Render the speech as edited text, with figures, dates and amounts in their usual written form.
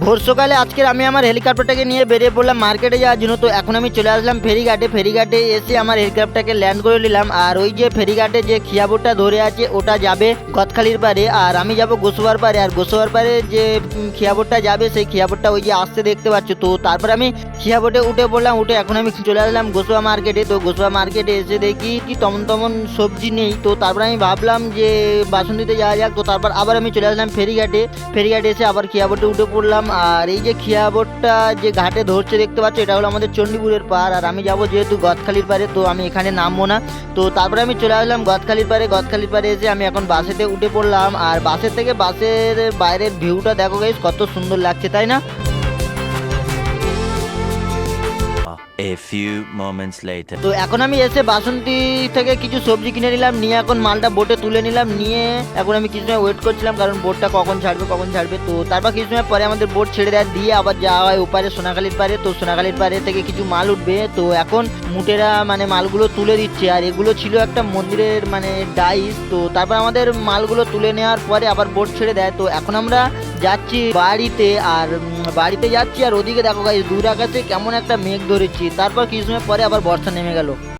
ভোর সকালে আজকের আমি আমার হেলিকপ্টারটাকে নিয়ে বেরিয়ে পড়লাম মার্কেটে যাওয়ার জন্য। তো এখন আমি চলে আসলাম ফেরিঘাটে এসে আমার হেলিকপ্টারটাকে ল্যান্ড করে নিলাম। আর ওই যে ফেরিঘাটে যে খিয়াবোটটা ধরে আছে ওটা যাবে গদখালির পারে, আর আমি যাব গোসবার পারে। আর গোসবার পারে যে খিয়াবোটটা যাবে সেই খিয়াবোটটা ওই যে আসতে দেখতে পাচ্ছ। তো তারপর আমি খিয়াবোটে উঠে পড়লাম, উঠে এখন আমি চলে আসলাম গোসবা মার্কেটে। তো গোসবা মার্কেটে এসে দেখি কি তেমন তেমন সবজি নেই। তো তারপর আমি ভাবলাম যে বাসন্তীতে যাওয়া যাক। তো তারপর আবার আমি চলে আসলাম ফেরিঘাটে এসে আবার খিয়াবোটে উঠে পড়লাম। আর এই যে খিয়াবোটটা যে ঘাটে ধরছে দেখতে পাচ্ছ, এটা হলো আমাদের চণ্ডীপুরের পার। আর আমি যাব যেহেতু গদখালির পারে, তো আমি এখানে নামবো না। তো তারপরে আমি চলে আসলাম গদখালির পারে এসে আমি এখন বাসেতে উঠে পড়লাম। আর বাসের থেকে বাসের বাইরের ভিউটা দেখো গাইস, কত সুন্দর লাগছে তাই না? A few moments later. তো এখন আমি এসে বাসন্তী থেকে কিছু সবজি কিনে নিলাম, নিয়ে এখন মালটা বোটে তুলে নিলাম। নিয়ে এখন আমি কিছু সময় ওয়েট করছিলাম, কারণ বোটটা কখন ছাড়বে। তো তারপর কিছু সময় পরে আমাদের বোট ছেড়ে দেয়, দিয়ে আবার যাওয়া হয় ওপারে সোনাখালির পারে। তো সোনাখালির পারে থেকে কিছু মাল উঠবে। তো এখন মুটেরা মানে মালগুলো তুলে দিচ্ছে। আর এগুলো ছিল একটা মন্দিরের মানে ডাইস। তো তারপর আমাদের মালগুলো তুলে নেওয়ার পরে আবার বোট ছেড়ে দেয়। তো এখন আমরা যাচ্ছি বাড়িতে। আর বাড়িতে যাচ্ছি, আর ওদিকে দেখো গাইস দূর আকাশে কেমন একটা মেঘ ধরেছি। তারপর কিছু সময় পরে আবার বর্ষা নেমে গেল।